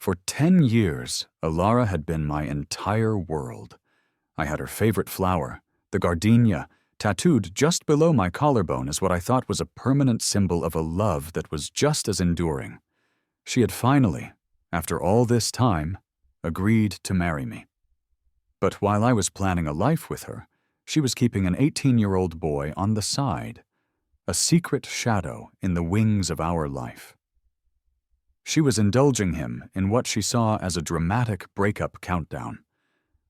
For 10 years, Alara had been my entire world. I had her favorite flower, the gardenia, tattooed just below my collarbone as what I thought was a permanent symbol of a love that was just as enduring. She had finally, after all this time, agreed to marry me. But while I was planning a life with her, she was keeping an 18-year-old boy on the side, a secret shadow in the wings of our life. She was indulging him in what she saw as a dramatic breakup countdown,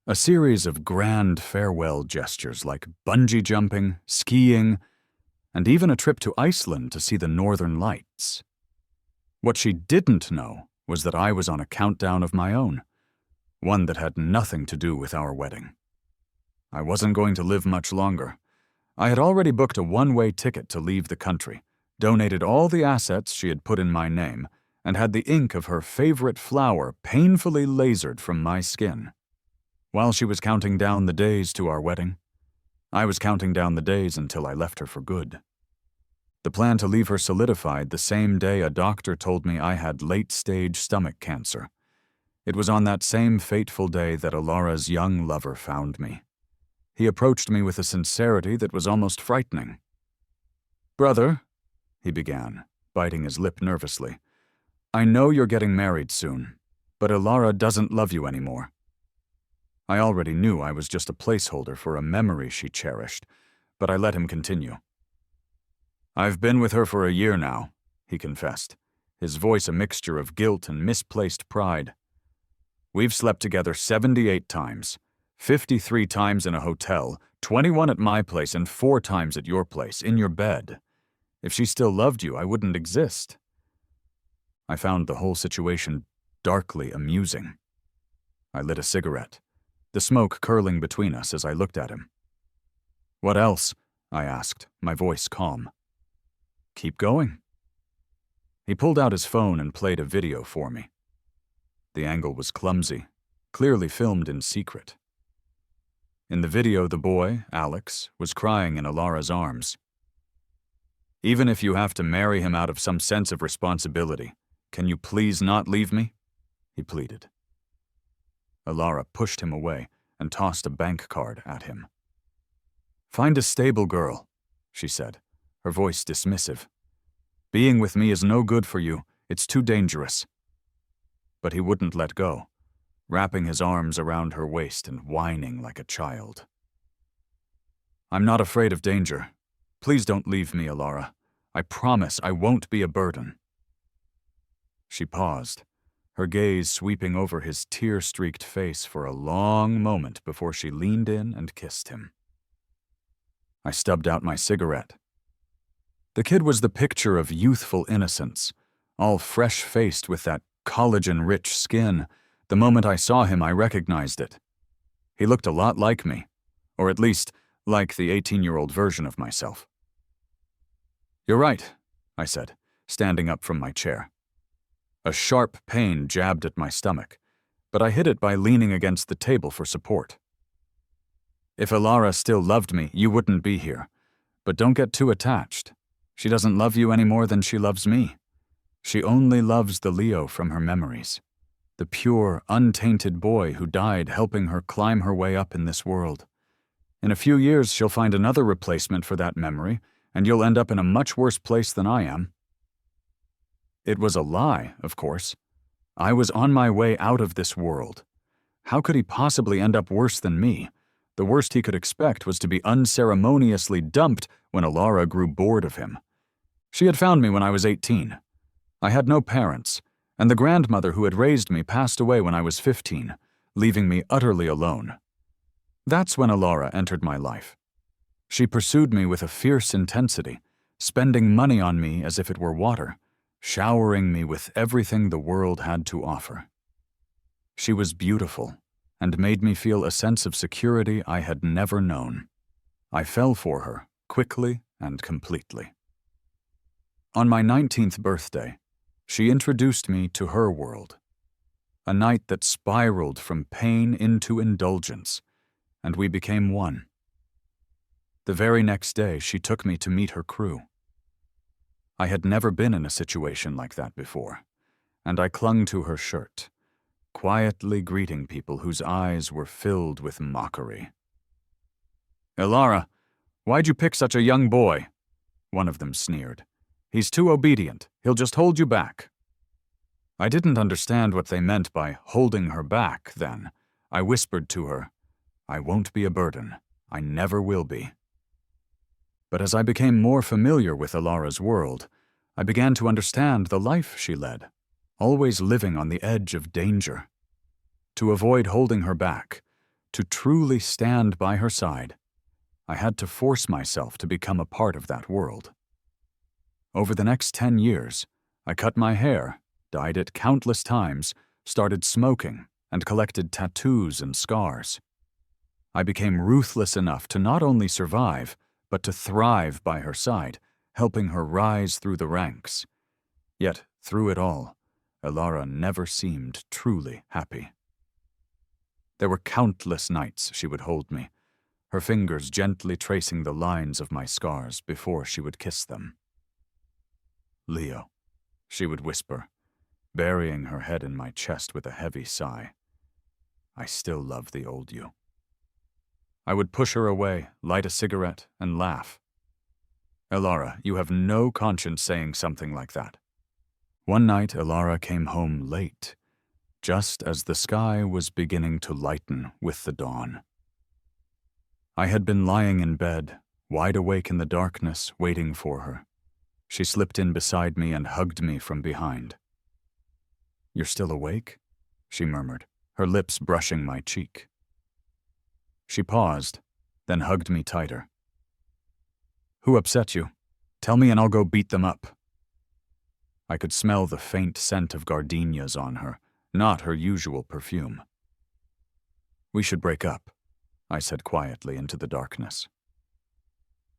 a series of grand farewell gestures like bungee jumping, skiing, and even a trip to Iceland to see the northern lights. What she didn't know was that I was on a countdown of my own, one that had nothing to do with our wedding. I wasn't going to live much longer. I had already booked a one-way ticket to leave the country, donated all the assets she had put in my name, and had the ink of her favorite flower painfully lasered from my skin. While she was counting down the days to our wedding, I was counting down the days until I left her for good. The plan to leave her solidified the same day a doctor told me I had late-stage stomach cancer. It was on that same fateful day that Alara's young lover found me. He approached me with a sincerity that was almost frightening. "Brother," he began, biting his lip nervously, "I know you're getting married soon, but Alara doesn't love you anymore." I already knew I was just a placeholder for a memory she cherished, but I let him continue. "I've been with her for a year now," he confessed, his voice a mixture of guilt and misplaced pride. "We've slept together 78 times, 53 times in a hotel, 21 at my place, and 4 times at your place, in your bed. If she still loved you, I wouldn't exist." I found the whole situation darkly amusing. I lit a cigarette, the smoke curling between us as I looked at him. "What else?" I asked, my voice calm. "Keep going." He pulled out his phone and played a video for me. The angle was clumsy, clearly filmed in secret. In the video, the boy, Alex, was crying in Alara's arms. "Even if you have to marry him out of some sense of responsibility, can you please not leave me?" he pleaded. Alara pushed him away and tossed a bank card at him. "Find a stable girl," she said, her voice dismissive. "Being with me is no good for you. It's too dangerous." But he wouldn't let go, wrapping his arms around her waist and whining like a child. "I'm not afraid of danger. Please don't leave me, Alara. I promise I won't be a burden." She paused, her gaze sweeping over his tear-streaked face for a long moment before she leaned in and kissed him. I stubbed out my cigarette. The kid was the picture of youthful innocence, all fresh-faced with that collagen-rich skin. The moment I saw him, I recognized it. He looked a lot like me, or at least like the 18-year-old version of myself. "You're right," I said, standing up from my chair. A sharp pain jabbed at my stomach, but I hid it by leaning against the table for support. "If Alara still loved me, you wouldn't be here. But don't get too attached. She doesn't love you any more than she loves me. She only loves the Leo from her memories, the pure, untainted boy who died helping her climb her way up in this world. In a few years, she'll find another replacement for that memory, and you'll end up in a much worse place than I am." It was a lie, of course. I was on my way out of this world. How could he possibly end up worse than me? The worst he could expect was to be unceremoniously dumped when Alara grew bored of him. She had found me when I was 18. I had no parents, and the grandmother who had raised me passed away when I was 15, leaving me utterly alone. That's when Alara entered my life. She pursued me with a fierce intensity, spending money on me as if it were water, showering me with everything the world had to offer. She was beautiful and made me feel a sense of security I had never known. I fell for her quickly and completely. On my 19th birthday, she introduced me to her world, a night that spiraled from pain into indulgence, and we became one. The very next day, she took me to meet her crew. I had never been in a situation like that before, and I clung to her shirt, quietly greeting people whose eyes were filled with mockery. "Elara, why'd you pick such a young boy?" one of them sneered. "He's too obedient. He'll just hold you back." I didn't understand what they meant by holding her back then. I whispered to her, "I won't be a burden. I never will be." But as I became more familiar with Elara's world, I began to understand the life she led, always living on the edge of danger. To avoid holding her back, to truly stand by her side, I had to force myself to become a part of that world. Over the next 10 years, I cut my hair, dyed it countless times, started smoking, and collected tattoos and scars. I became ruthless enough to not only survive, but to thrive by her side, helping her rise through the ranks. Yet, through it all, Elara never seemed truly happy. There were countless nights she would hold me, her fingers gently tracing the lines of my scars before she would kiss them. "Leo," she would whisper, burying her head in my chest with a heavy sigh. "I still love the old you." I would push her away, light a cigarette, and laugh. "Elara, you have no conscience saying something like that." One night, Elara came home late, just as the sky was beginning to lighten with the dawn. I had been lying in bed, wide awake in the darkness, waiting for her. She slipped in beside me and hugged me from behind. "You're still awake?" she murmured, her lips brushing my cheek. She paused, then hugged me tighter. "Who upset you? Tell me and I'll go beat them up." I could smell the faint scent of gardenias on her, not her usual perfume. "We should break up," I said quietly into the darkness.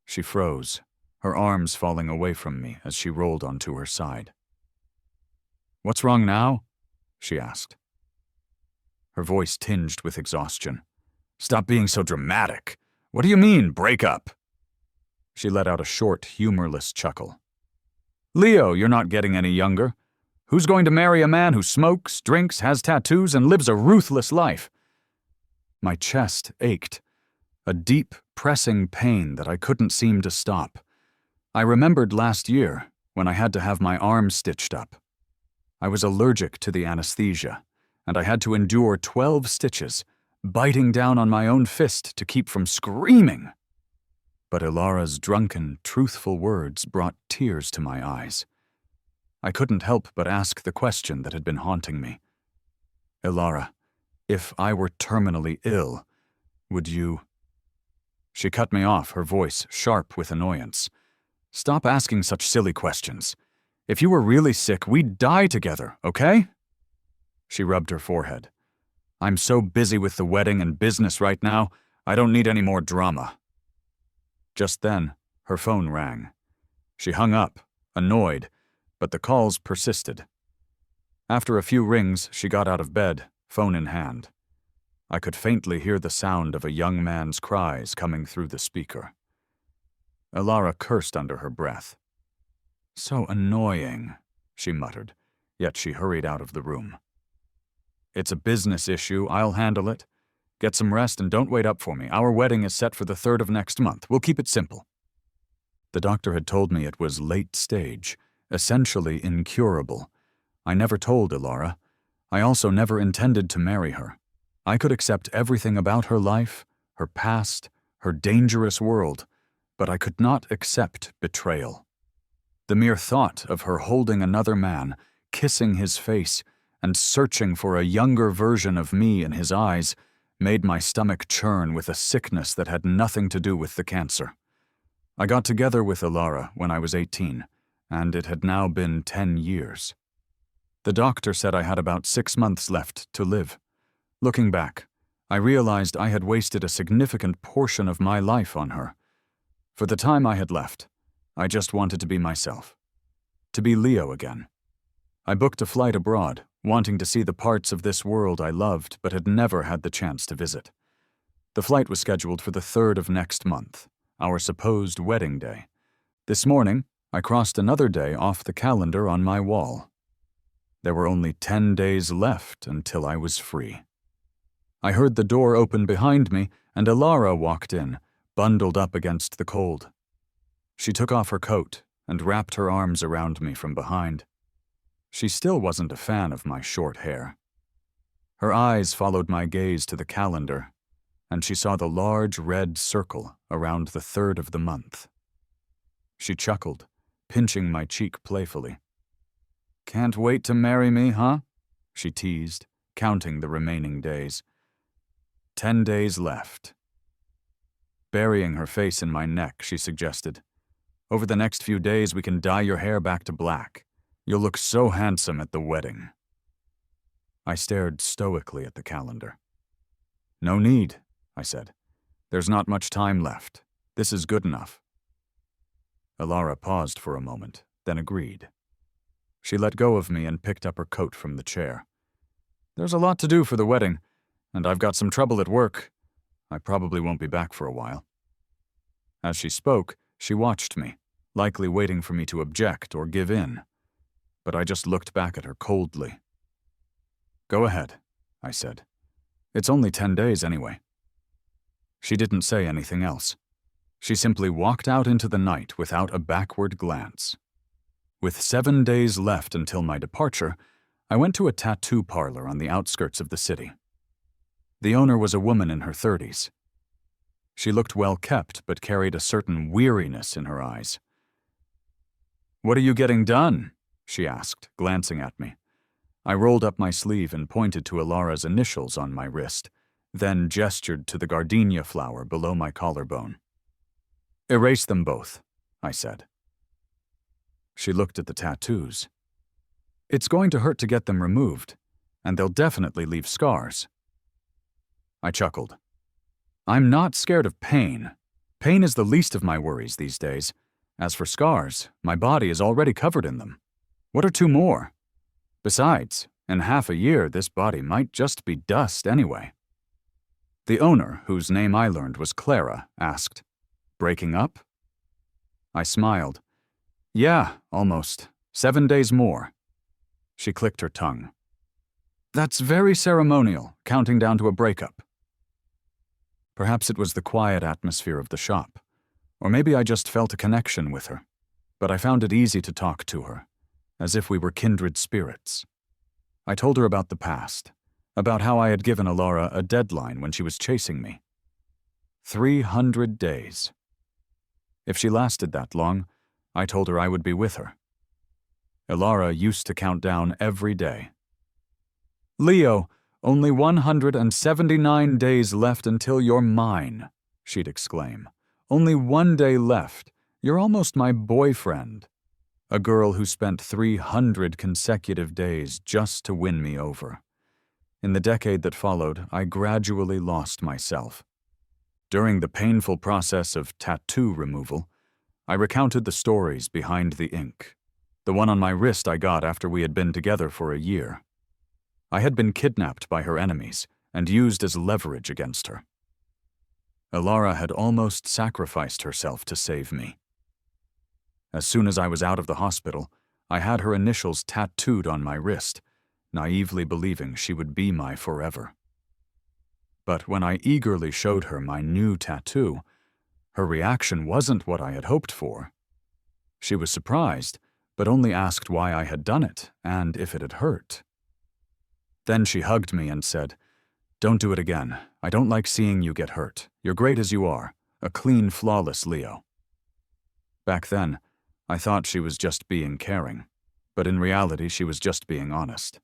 She froze, her arms falling away from me as she rolled onto her side. "What's wrong now?" she asked. Her voice tinged with exhaustion. "Stop being so dramatic. What do you mean, break up?" She let out a short, humorless chuckle. "Leo, you're not getting any younger. Who's going to marry a man who smokes, drinks, has tattoos, and lives a ruthless life?" My chest ached, a deep, pressing pain that I couldn't seem to stop. I remembered last year when I had to have my arm stitched up. I was allergic to the anesthesia, and I had to endure 12 stitches, biting down on my own fist to keep from screaming. But Elara's drunken, truthful words brought tears to my eyes. I couldn't help but ask the question that had been haunting me. "Elara, if I were terminally ill, would you—" She cut me off, her voice sharp with annoyance. "Stop asking such silly questions. If you were really sick, we'd die together, okay?" She rubbed her forehead. "I'm so busy with the wedding and business right now, I don't need any more drama." Just then, her phone rang. She hung up, annoyed, but the calls persisted. After a few rings, she got out of bed, phone in hand. I could faintly hear the sound of a young man's cries coming through the speaker. Elara cursed under her breath. "So annoying," she muttered, yet she hurried out of the room. "It's a business issue. I'll handle it. Get some rest and don't wait up for me. Our wedding is set for the 3rd of next month. We'll keep it simple." The doctor had told me it was late stage, essentially incurable. I never told Elara. I also never intended to marry her. I could accept everything about her life, her past, her dangerous world, but I could not accept betrayal. The mere thought of her holding another man, kissing his face, and searching for a younger version of me in his eyes made my stomach churn with a sickness that had nothing to do with the cancer. I got together with Elara when I was 18, and it had now been 10 years. The doctor said I had about 6 months left to live. Looking back, I realized I had wasted a significant portion of my life on her. For the time I had left, I just wanted to be myself. To be Leo again. I booked a flight abroad, wanting to see the parts of this world I loved but had never had the chance to visit. The flight was scheduled for the 3rd of next month, our supposed wedding day. This morning, I crossed another day off the calendar on my wall. There were only 10 days left until I was free. I heard the door open behind me, and Alara walked in, bundled up against the cold. She took off her coat and wrapped her arms around me from behind. She still wasn't a fan of my short hair. Her eyes followed my gaze to the calendar, and she saw the large red circle around the 3rd of the month. She chuckled, pinching my cheek playfully. "Can't wait to marry me, huh?" she teased, counting the remaining days. 10 days left. Burying her face in my neck, she suggested, "Over the next few days we can dye your hair back to black. You'll look so handsome at the wedding." I stared stoically at the calendar. "No need," I said. "There's not much time left. This is good enough." Alara paused for a moment, then agreed. She let go of me and picked up her coat from the chair. "There's a lot to do for the wedding, and I've got some trouble at work. I probably won't be back for a while." As she spoke, she watched me, likely waiting for me to object or give in, but I just looked back at her coldly. "Go ahead," I said. "It's only 10 days anyway." She didn't say anything else. She simply walked out into the night without a backward glance. With 7 days left until my departure, I went to a tattoo parlor on the outskirts of the city. The owner was a woman in her 30s. She looked well kept, but carried a certain weariness in her eyes. "What are you getting done?" she asked, glancing at me. I rolled up my sleeve and pointed to Alara's initials on my wrist, then gestured to the gardenia flower below my collarbone. "Erase them both," I said. She looked at the tattoos. "It's going to hurt to get them removed, and they'll definitely leave scars." I chuckled. "I'm not scared of pain. Pain is the least of my worries these days. As for scars, my body is already covered in them. What are 2 more? Besides, in half a year, this body might just be dust anyway." The owner, whose name I learned was Clara, asked, "Breaking up?" I smiled. "Yeah, almost. 7 days more." She clicked her tongue. "That's very ceremonial, counting down to a breakup." Perhaps it was the quiet atmosphere of the shop, or maybe I just felt a connection with her, but I found it easy to talk to her, as if we were kindred spirits. I told her about the past, about how I had given Alara a deadline when she was chasing me. 300 days. If she lasted that long, I told her I would be with her. Alara used to count down every day. "Leo, only 179 days left until you're mine," she'd exclaim. "Only 1 day left. You're almost my boyfriend." A girl who spent 300 consecutive days just to win me over. In the decade that followed, I gradually lost myself. During the painful process of tattoo removal, I recounted the stories behind the ink. The one on my wrist I got after we had been together for a year. I had been kidnapped by her enemies and used as leverage against her. Alara had almost sacrificed herself to save me. As soon as I was out of the hospital, I had her initials tattooed on my wrist, naively believing she would be my forever. But when I eagerly showed her my new tattoo, her reaction wasn't what I had hoped for. She was surprised, but only asked why I had done it and if it had hurt. Then she hugged me and said, "Don't do it again. I don't like seeing you get hurt. You're great as you are, a clean, flawless Leo." Back then, I thought she was just being caring, but in reality she was just being honest.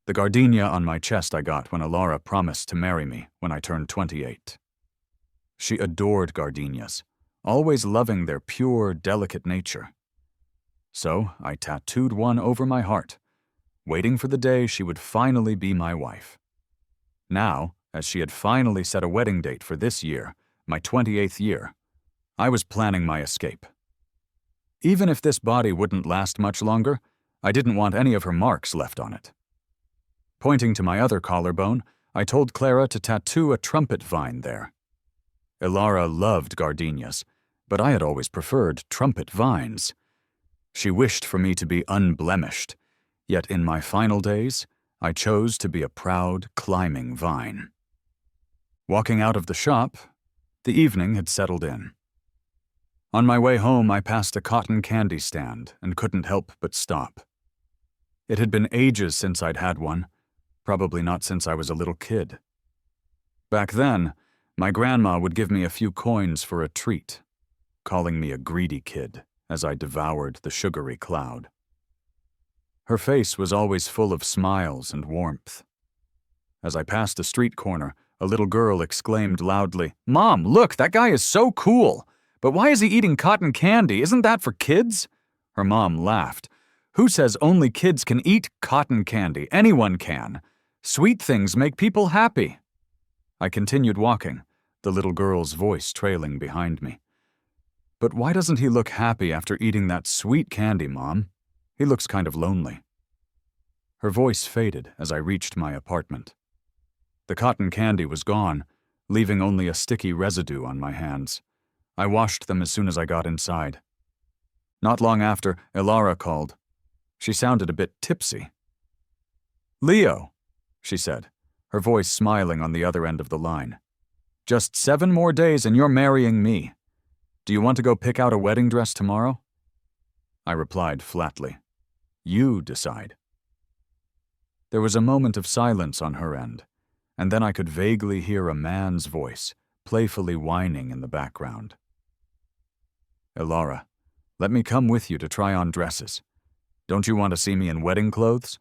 The gardenia on my chest I got when Alara promised to marry me when I turned 28. She adored gardenias, always loving their pure, delicate nature. So I tattooed one over my heart, waiting for the day she would finally be my wife. Now, as she had finally set a wedding date for this year, my 28th year, I was planning my escape. Even if this body wouldn't last much longer, I didn't want any of her marks left on it. Pointing to my other collarbone, I told Clara to tattoo a trumpet vine there. Alara loved gardenias, but I had always preferred trumpet vines. She wished for me to be unblemished, Yet in my final days, I chose to be a proud, climbing vine. Walking out of the shop, the evening had settled in. On my way home, I passed a cotton candy stand and couldn't help but stop. It had been ages since I'd had one, probably not since I was a little kid. Back then, my grandma would give me a few coins for a treat, calling me a greedy kid as I devoured the sugary cloud. Her face was always full of smiles and warmth. As I passed a street corner, a little girl exclaimed loudly, "Mom, look, that guy is so cool! But why is he eating cotton candy? Isn't that for kids?" Her mom laughed. "Who says only kids can eat cotton candy? Anyone can. Sweet things make people happy." I continued walking, the little girl's voice trailing behind me. "But why doesn't he look happy after eating that sweet candy, Mom? He looks kind of lonely." Her voice faded as I reached my apartment. The cotton candy was gone, leaving only a sticky residue on my hands. I washed them as soon as I got inside. Not long after, Ilara called. She sounded a bit tipsy. "Leo," she said, her voice smiling on the other end of the line. "Just 7 more days and you're marrying me. Do you want to go pick out a wedding dress tomorrow?" I replied flatly, "You decide." There was a moment of silence on her end, and then I could vaguely hear a man's voice, playfully whining in the background. "Ilara, let me come with you to try on dresses. Don't you want to see me in wedding clothes?"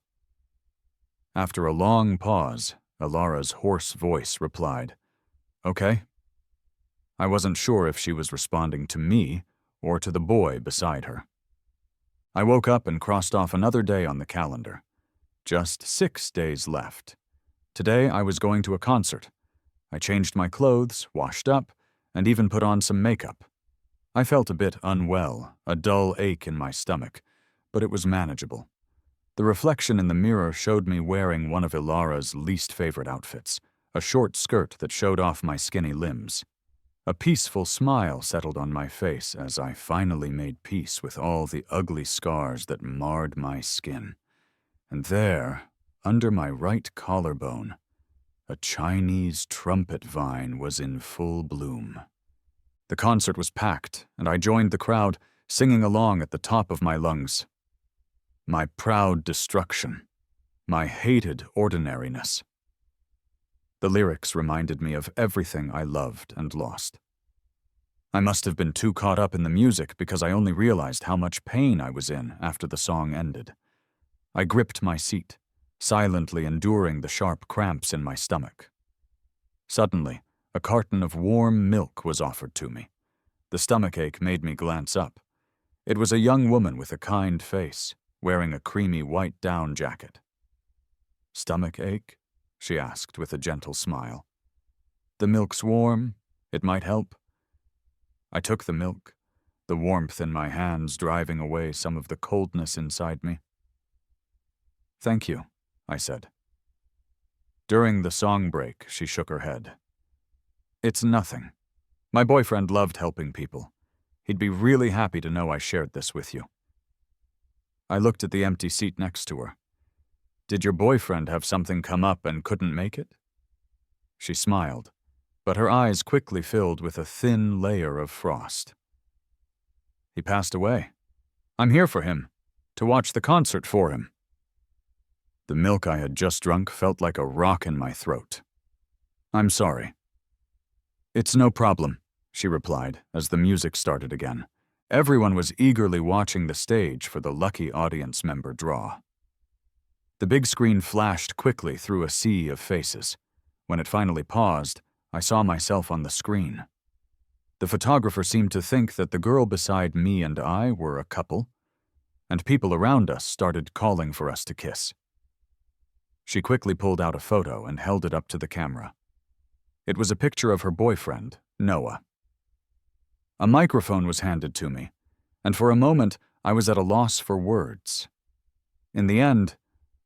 After a long pause, Ilara's hoarse voice replied, "Okay." I wasn't sure if she was responding to me or to the boy beside her. I woke up and crossed off another day on the calendar. Just 6 days left. Today I was going to a concert. I changed my clothes, washed up, and even put on some makeup. I felt a bit unwell, a dull ache in my stomach, but it was manageable. The reflection in the mirror showed me wearing one of Ilara's least favorite outfits, a short skirt that showed off my skinny limbs. A peaceful smile settled on my face as I finally made peace with all the ugly scars that marred my skin. And there, under my right collarbone, a Chinese trumpet vine was in full bloom. The concert was packed, and I joined the crowd, singing along at the top of my lungs. My proud destruction, my hated ordinariness. The lyrics reminded me of everything I loved and lost. I must have been too caught up in the music because I only realized how much pain I was in after the song ended. I gripped my seat, silently enduring the sharp cramps in my stomach. Suddenly, a carton of warm milk was offered to me. The stomachache made me glance up. It was a young woman with a kind face, wearing a creamy white down jacket. "Stomach ache?" she asked with a gentle smile. "The milk's warm. It might help." I took the milk, the warmth in my hands driving away some of the coldness inside me. "Thank you," I said. During the song break, she shook her head. "It's nothing. My boyfriend loved helping people. He'd be really happy to know I shared this with you." I looked at the empty seat next to her. "Did your boyfriend have something come up and couldn't make it?" She smiled, but her eyes quickly filled with a thin layer of frost. "He passed away. I'm here for him, to watch the concert for him." The milk I had just drunk felt like a rock in my throat. "I'm sorry." "It's no problem," she replied as the music started again. Everyone was eagerly watching the stage for the lucky audience member draw. The big screen flashed quickly through a sea of faces. When it finally paused, I saw myself on the screen. The photographer seemed to think that the girl beside me and I were a couple, and people around us started calling for us to kiss. She quickly pulled out a photo and held it up to the camera. It was a picture of her boyfriend, Noah. A microphone was handed to me, and for a moment I was at a loss for words. In the end,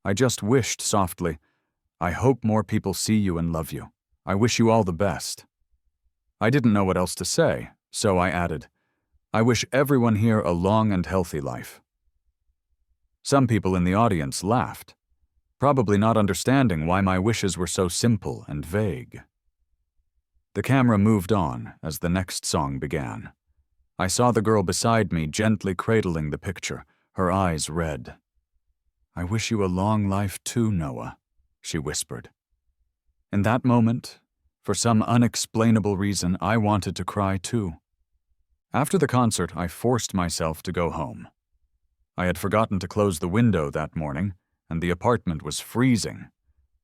I just wished softly, "I hope more people see you and love you. I wish you all the best." I didn't know what else to say, so I added, "I wish everyone here a long and healthy life." Some people in the audience laughed, probably not understanding why my wishes were so simple and vague. The camera moved on as the next song began. I saw the girl beside me gently cradling the picture, her eyes red. "I wish you a long life too, Noah," she whispered. In that moment, for some unexplainable reason, I wanted to cry too. After the concert, I forced myself to go home. I had forgotten to close the window that morning, and the apartment was freezing.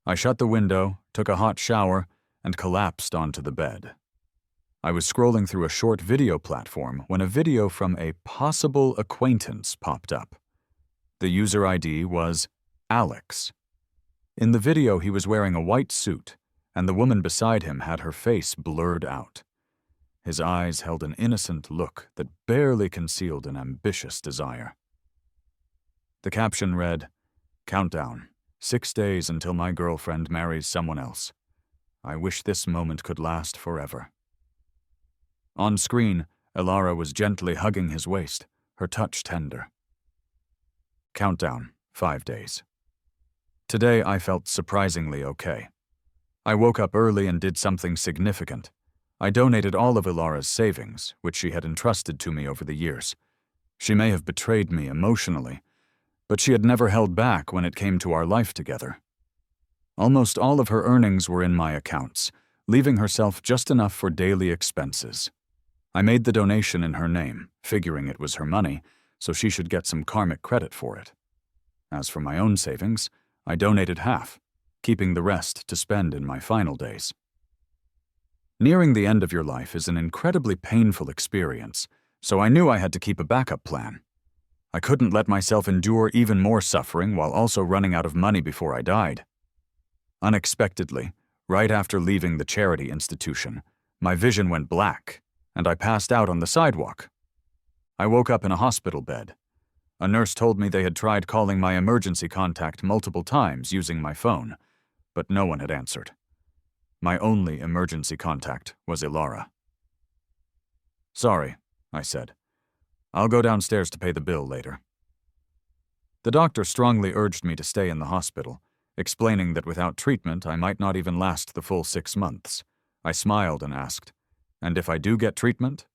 I shut the window, took a hot shower, and collapsed onto the bed. I was scrolling through a short video platform when a video from a possible acquaintance popped up. The user ID was Alex. In the video, he was wearing a white suit, and the woman beside him had her face blurred out. His eyes held an innocent look that barely concealed an ambitious desire. The caption read, "Countdown, 6 days until my girlfriend marries someone else. I wish this moment could last forever." On screen, Elara was gently hugging his waist, her touch tender. Countdown, 5 days. Today I felt surprisingly okay. I woke up early and did something significant. I donated all of Elara's savings, which she had entrusted to me over the years. She may have betrayed me emotionally, but she had never held back when it came to our life together. Almost all of her earnings were in my accounts, leaving herself just enough for daily expenses. I made the donation in her name, figuring it was her money, so she should get some karmic credit for it. As for my own savings, I donated half, keeping the rest to spend in my final days. Nearing the end of your life is an incredibly painful experience, so I knew I had to keep a backup plan. I couldn't let myself endure even more suffering while also running out of money before I died. Unexpectedly, right after leaving the charity institution, my vision went black, and I passed out on the sidewalk. I woke up in a hospital bed. A nurse told me they had tried calling my emergency contact multiple times using my phone, but no one had answered. My only emergency contact was Elara. "Sorry," I said. "I'll go downstairs to pay the bill later." The doctor strongly urged me to stay in the hospital, explaining that without treatment I might not even last the full 6 months. I smiled and asked, "And if I do get treatment?"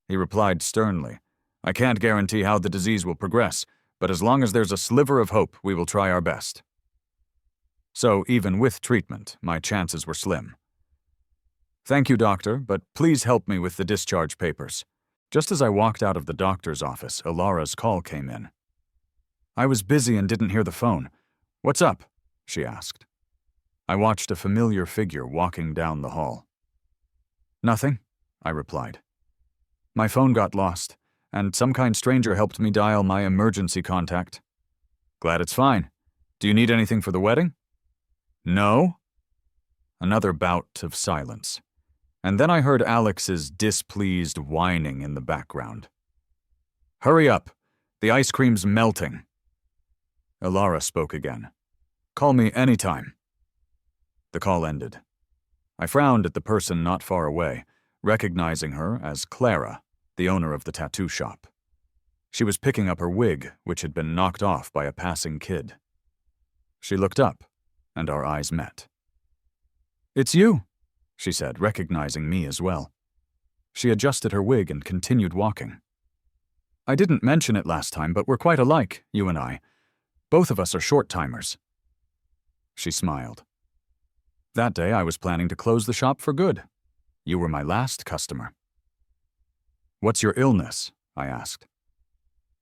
He replied sternly, "I can't guarantee how the disease will progress, but as long as there's a sliver of hope, we will try our best." So even with treatment, my chances were slim. "Thank you, doctor, but please help me with the discharge papers." Just as I walked out of the doctor's office, Elara's call came in. I was busy and didn't hear the phone. "What's up?" she asked. I watched a familiar figure walking down the hall. "Nothing," I replied. "My phone got lost, and some kind stranger helped me dial my emergency contact." "Glad it's fine. Do you need anything for the wedding?" "No." Another bout of silence, and then I heard Alex's displeased whining in the background. "Hurry up. The ice cream's melting." Elara spoke again. "Call me anytime." The call ended. I frowned at the person not far away, recognizing her as Clara, the owner of the tattoo shop. She was picking up her wig, which had been knocked off by a passing kid. She looked up, and our eyes met. "It's you," she said, recognizing me as well. She adjusted her wig and continued walking. "I didn't mention it last time, but we're quite alike, you and I. Both of us are short-timers." She smiled. "That day I was planning to close the shop for good. You were my last customer." "What's your illness?" I asked.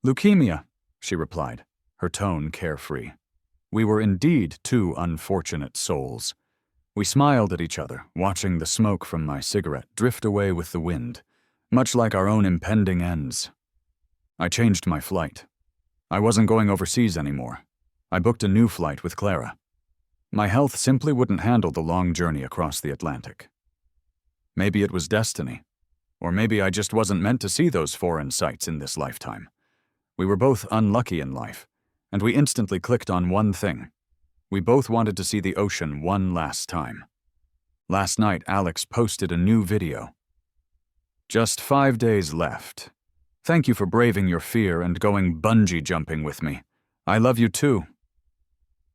"Leukemia," she replied, her tone carefree. We were indeed two unfortunate souls. We smiled at each other, watching the smoke from my cigarette drift away with the wind, much like our own impending ends. I changed my flight. I wasn't going overseas anymore. I booked a new flight with Clara. My health simply wouldn't handle the long journey across the Atlantic. Maybe it was destiny, or maybe I just wasn't meant to see those foreign sights in this lifetime. We were both unlucky in life, and we instantly clicked on one thing. We both wanted to see the ocean one last time. Last night, Alex posted a new video. "Just 5 days left. Thank you for braving your fear and going bungee jumping with me. I love you too.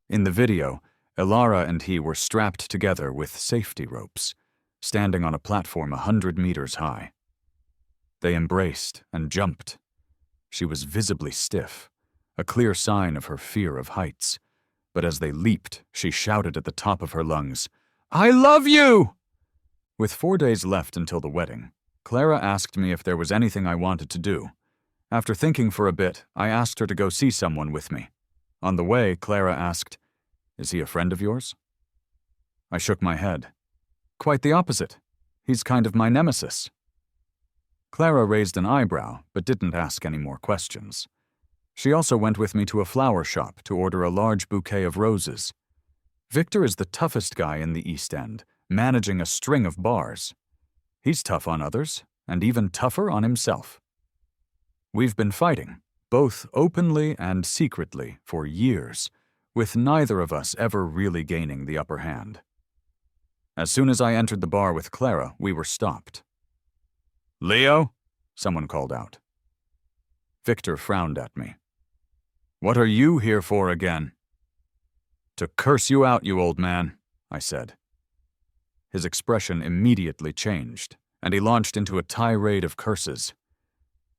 In the video, Ilara and he were strapped together with safety ropes, standing on a platform 100 meters high. They embraced and jumped. She was visibly stiff, a clear sign of her fear of heights. But as they leaped, she shouted at the top of her lungs, "I love you!" With 4 days left until the wedding, Clara asked me if there was anything I wanted to do. After thinking for a bit, I asked her to go see someone with me. On the way, Clara asked, "Is he a friend of yours?" I shook my head. "Quite the opposite. He's kind of my nemesis." Clara raised an eyebrow, but didn't ask any more questions. She also went with me to a flower shop to order a large bouquet of roses. Victor is the toughest guy in the East End, managing a string of bars. He's tough on others, and even tougher on himself. We've been fighting, both openly and secretly, for years, with neither of us ever really gaining the upper hand. As soon as I entered the bar with Clara, we were stopped. "Leo?" someone called out. Victor frowned at me. "What are you here for again?" "To curse you out, you old man," I said. His expression immediately changed, and he launched into a tirade of curses.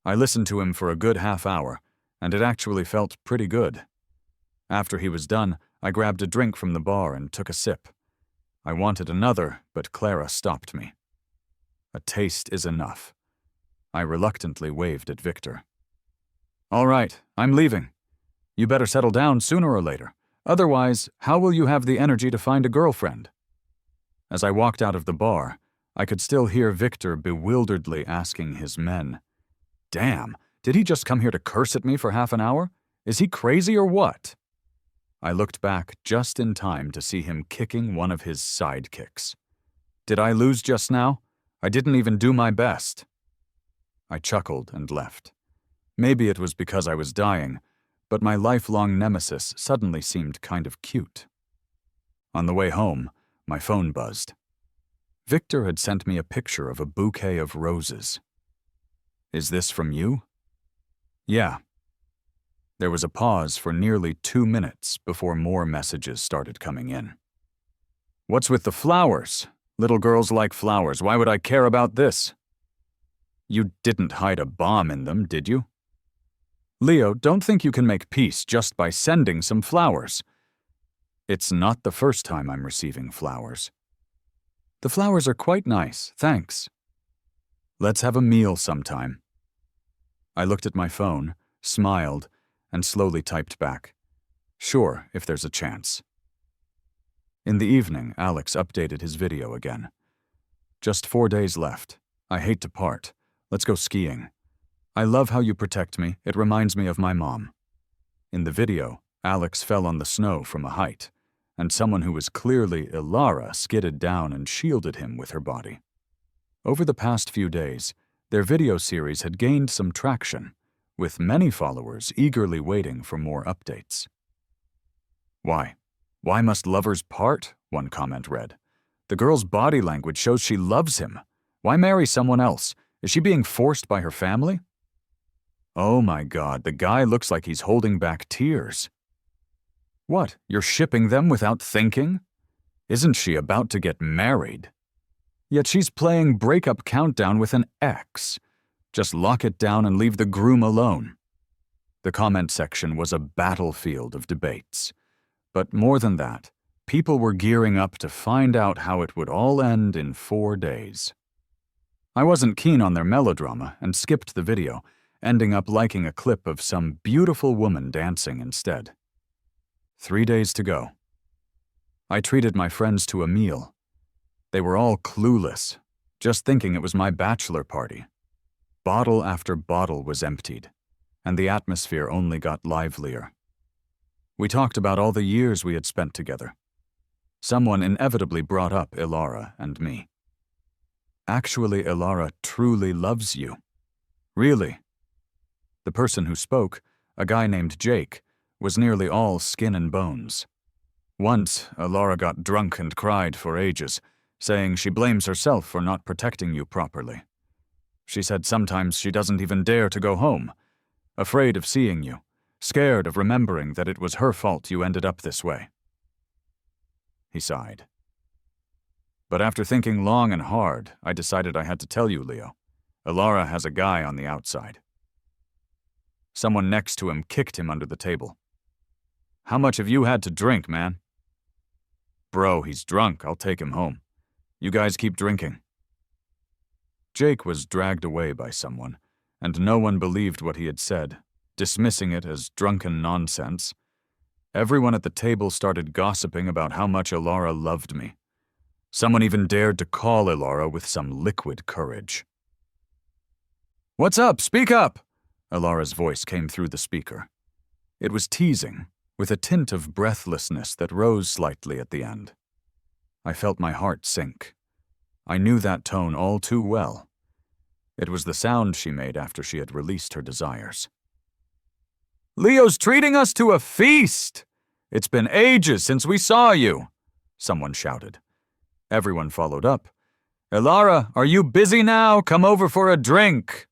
I listened to him for a good half hour, and it actually felt pretty good. After he was done, I grabbed a drink from the bar and took a sip. I wanted another, but Clara stopped me. A taste is enough. I reluctantly waved at Victor. "All right, I'm leaving. You better settle down sooner or later. Otherwise, how will you have the energy to find a girlfriend?" As I walked out of the bar, I could still hear Victor bewilderedly asking his men, "Damn, did he just come here to curse at me for half an hour? Is he crazy or what?" I looked back just in time to see him kicking one of his sidekicks. Did I lose just now? I didn't even do my best. I chuckled and left. Maybe it was because I was dying, but my lifelong nemesis suddenly seemed kind of cute. On the way home, my phone buzzed. Victor had sent me a picture of a bouquet of roses. "Is this from you?" "Yeah." There was a pause for nearly 2 minutes before more messages started coming in. "What's with the flowers? Little girls like flowers. Why would I care about this?" "You didn't hide a bomb in them, did you?" "Leo, don't think you can make peace just by sending some flowers." "It's not the first time I'm receiving flowers." "The flowers are quite nice, thanks." "Let's have a meal sometime." I looked at my phone, smiled, and slowly typed back, "Sure, if there's a chance." In the evening, Alex updated his video again. "Just 4 days left. I hate to part. Let's go skiing. I love how you protect me. It reminds me of my mom." In the video, Alex fell on the snow from a height, and someone who was clearly Ilara skidded down and shielded him with her body. Over the past few days, their video series had gained some traction, with many followers eagerly waiting for more updates. "Why? Why must lovers part?" one comment read. "The girl's body language shows she loves him. Why marry someone else? Is she being forced by her family?" "Oh my God, the guy looks like he's holding back tears." "What, you're shipping them without thinking? Isn't she about to get married? Yet she's playing breakup countdown with an ex. Just lock it down and leave the groom alone." The comment section was a battlefield of debates. But more than that, people were gearing up to find out how it would all end in 4 days. I wasn't keen on their melodrama and skipped the video, ending up liking a clip of some beautiful woman dancing instead. 3 days to go. I treated my friends to a meal. They were all clueless, just thinking it was my bachelor party. Bottle after bottle was emptied, and the atmosphere only got livelier. We talked about all the years we had spent together. Someone inevitably brought up Ilara and me. "Actually, Ilara truly loves you." "Really?" The person who spoke, a guy named Jake, was nearly all skin and bones. Once, Ilara got drunk and cried for ages, saying she blames herself for not protecting you properly. She said sometimes she doesn't even dare to go home, afraid of seeing you, scared of remembering that it was her fault you ended up this way." He sighed. "But after thinking long and hard, I decided I had to tell you, Leo. Alara has a guy on the outside." Someone next to him kicked him under the table. "How much have you had to drink, man?" "Bro, he's drunk. I'll take him home. You guys keep drinking." Jake was dragged away by someone, and no one believed what he had said, dismissing it as drunken nonsense. Everyone at the table started gossiping about how much Alara loved me. Someone even dared to call Alara with some liquid courage. "What's up? Speak up!" Alara's voice came through the speaker. It was teasing, with a tint of breathlessness that rose slightly at the end. I felt my heart sink. I knew that tone all too well. It was the sound she made after she had released her desires. "Leo's treating us to a feast! It's been ages since we saw you!" someone shouted. Everyone followed up. "Alara, are you busy now? Come over for a drink!"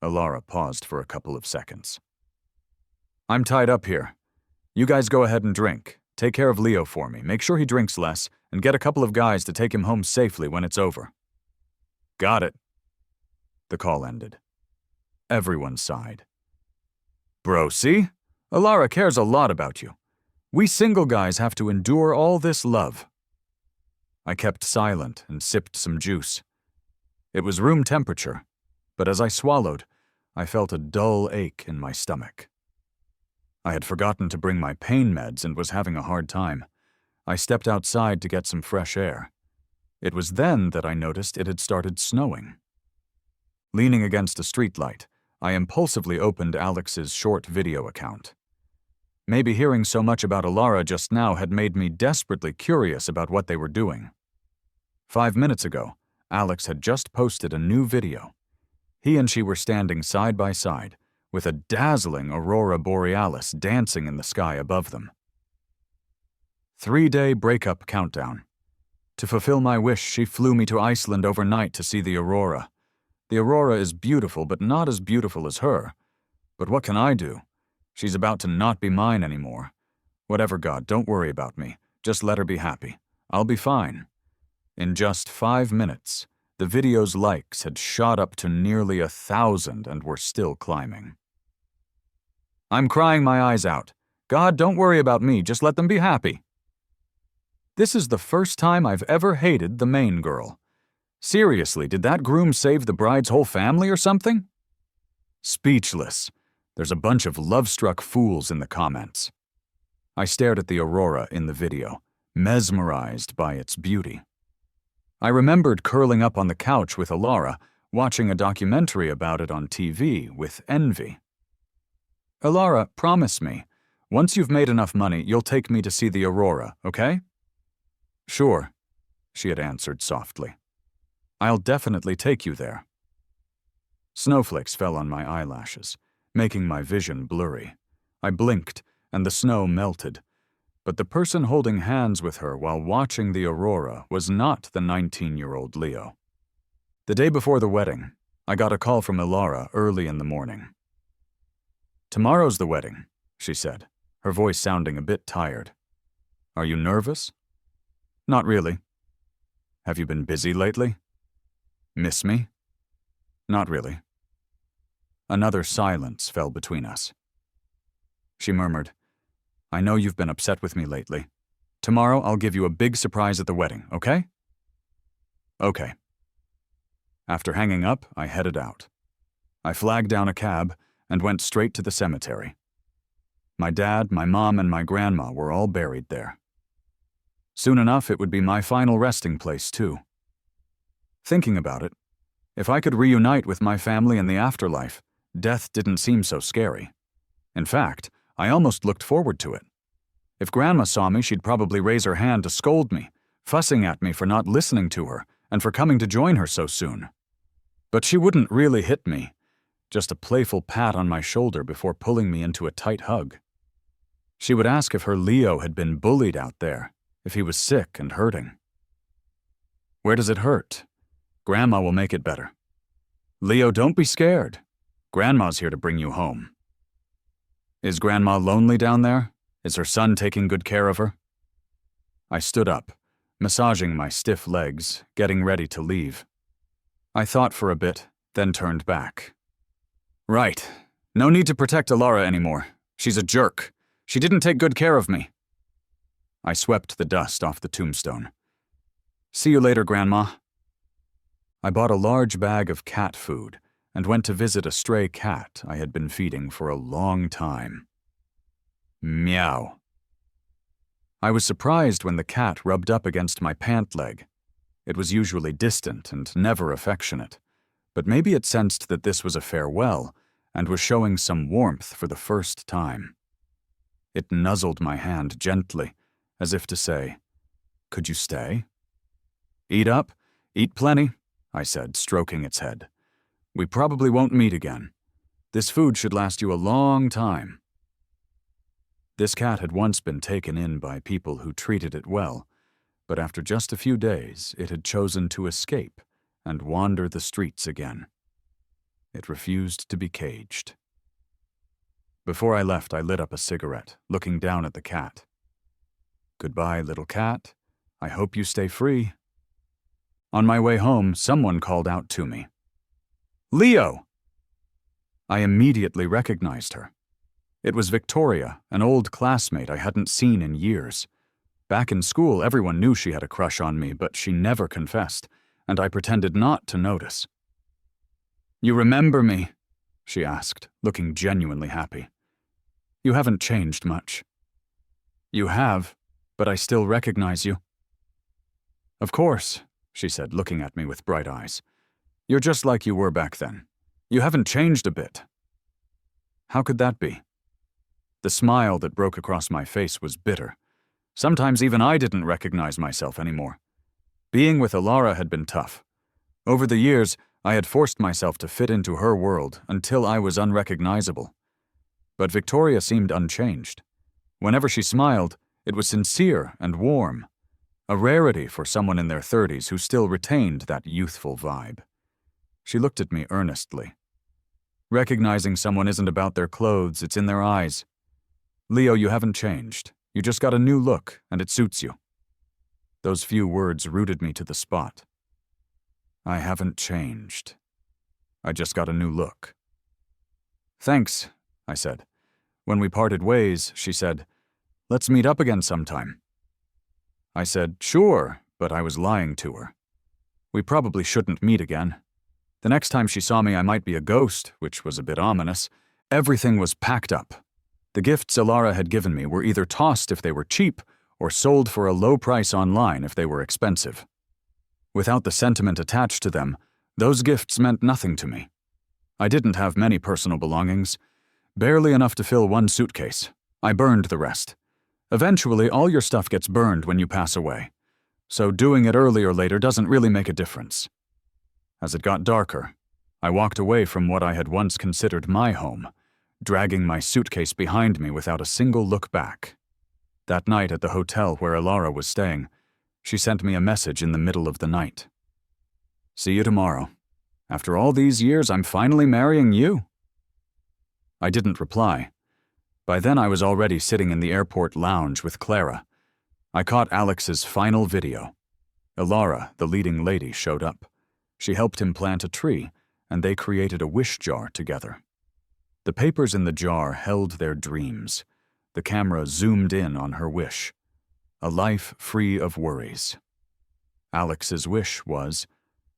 Alara paused for a couple of seconds. "I'm tied up here. You guys go ahead and drink. Take care of Leo for me. Make sure he drinks less, and get a couple of guys to take him home safely when it's over." "Got it." The call ended. Everyone sighed. "Bro, see? Alara cares a lot about you. We single guys have to endure all this love." I kept silent and sipped some juice. It was room temperature, but as I swallowed, I felt a dull ache in my stomach. I had forgotten to bring my pain meds and was having a hard time. I stepped outside to get some fresh air. It was then that I noticed it had started snowing. Leaning against a streetlight, I impulsively opened Alex's short video account. Maybe hearing so much about Alara just now had made me desperately curious about what they were doing. 5 minutes ago, Alex had just posted a new video. He and she were standing side by side, with a dazzling aurora borealis dancing in the sky above them. 3-day breakup countdown. To fulfill my wish, she flew me to Iceland overnight to see the aurora. The aurora is beautiful, but not as beautiful as her. But what can I do? She's about to not be mine anymore. Whatever, God, don't worry about me. Just let her be happy. I'll be fine. In just 5 minutes, the video's likes had shot up to nearly 1,000 and were still climbing. I'm crying my eyes out. God, don't worry about me, just let them be happy. This is the first time I've ever hated the main girl. Seriously, did that groom save the bride's whole family or something? Speechless. There's a bunch of love-struck fools in the comments. I stared at the aurora in the video, mesmerized by its beauty. I remembered curling up on the couch with Alara, watching a documentary about it on TV with envy. Alara, promise me, once you've made enough money, you'll take me to see the aurora, okay? Sure, she had answered softly. I'll definitely take you there. Snowflakes fell on my eyelashes, making my vision blurry. I blinked, and the snow melted. But the person holding hands with her while watching the aurora was not the 19-year-old Leo. The day before the wedding, I got a call from Alara early in the morning. Tomorrow's the wedding, she said, her voice sounding a bit tired. Are you nervous? Not really. Have you been busy lately? Miss me? Not really. Another silence fell between us. She murmured, I know you've been upset with me lately. Tomorrow I'll give you a big surprise at the wedding, okay? Okay. After hanging up, I headed out. I flagged down a cab and went straight to the cemetery. My dad, my mom, and my grandma were all buried there. Soon enough, it would be my final resting place, too. Thinking about it, if I could reunite with my family in the afterlife, death didn't seem so scary. In fact, I almost looked forward to it. If Grandma saw me, she'd probably raise her hand to scold me, fussing at me for not listening to her and for coming to join her so soon. But she wouldn't really hit me, just a playful pat on my shoulder before pulling me into a tight hug. She would ask if her Leo had been bullied out there, if he was sick and hurting. Where does it hurt? Grandma will make it better. Leo, don't be scared. Grandma's here to bring you home. Is Grandma lonely down there? Is her son taking good care of her? I stood up, massaging my stiff legs, getting ready to leave. I thought for a bit, then turned back. Right. No need to protect Alara anymore. She's a jerk. She didn't take good care of me. I swept the dust off the tombstone. See you later, Grandma. I bought a large bag of cat food and went to visit a stray cat I had been feeding for a long time. Meow. I was surprised when the cat rubbed up against my pant leg. It was usually distant and never affectionate, but maybe it sensed that this was a farewell and was showing some warmth for the first time. It nuzzled my hand gently, as if to say, "Could you stay?" "Eat up, eat plenty," I said, stroking its head. "We probably won't meet again. This food should last you a long time." This cat had once been taken in by people who treated it well, but after just a few days, it had chosen to escape and wander the streets again. It refused to be caged. Before I left, I lit up a cigarette, looking down at the cat. "Goodbye, little cat. I hope you stay free." On my way home, someone called out to me. "Leo!" I immediately recognized her. It was Victoria, an old classmate I hadn't seen in years. Back in school, everyone knew she had a crush on me, but she never confessed, and I pretended not to notice. "You remember me?" she asked, looking genuinely happy. "You haven't changed much." "You have, but I still recognize you." "Of course," she said, looking at me with bright eyes. "You're just like you were back then. You haven't changed a bit." How could that be? The smile that broke across my face was bitter. Sometimes even I didn't recognize myself anymore. Being with Alara had been tough. Over the years, I had forced myself to fit into her world until I was unrecognizable. But Victoria seemed unchanged. Whenever she smiled, it was sincere and warm, a rarity for someone in their 30s who still retained that youthful vibe. She looked at me earnestly. "Recognizing someone isn't about their clothes, it's in their eyes. Leo, you haven't changed. You just got a new look, and it suits you." Those few words rooted me to the spot. I haven't changed. I just got a new look. "Thanks," I said. When we parted ways, she said, "Let's meet up again sometime." I said, "Sure," but I was lying to her. We probably shouldn't meet again. The next time she saw me, I might be a ghost, which was a bit ominous. Everything was packed up. The gifts Alara had given me were either tossed if they were cheap or sold for a low price online if they were expensive. Without the sentiment attached to them, those gifts meant nothing to me. I didn't have many personal belongings, barely enough to fill one suitcase. I burned the rest. Eventually, all your stuff gets burned when you pass away, so doing it early or later doesn't really make a difference. As it got darker, I walked away from what I had once considered my home, dragging my suitcase behind me without a single look back. That night at the hotel where Alara was staying, she sent me a message in the middle of the night. "See you tomorrow. After all these years, I'm finally marrying you." I didn't reply. By then I was already sitting in the airport lounge with Clara. I caught Alex's final video. Alara, the leading lady, showed up. She helped him plant a tree, and they created a wish jar together. The papers in the jar held their dreams. The camera zoomed in on her wish. A life free of worries. Alex's wish was,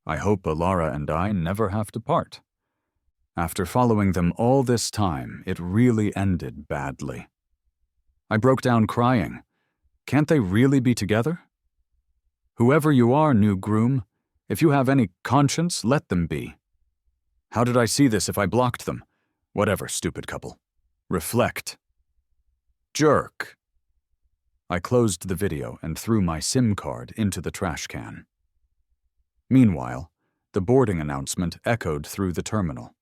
"I hope Alara and I never have to part." After following them all this time, it really ended badly. I broke down crying. Can't they really be together? Whoever you are, new groom, if you have any conscience, let them be. How did I see this if I blocked them? Whatever, stupid couple. Reflect. Jerk. I closed the video and threw my SIM card into the trash can. Meanwhile, the boarding announcement echoed through the terminal.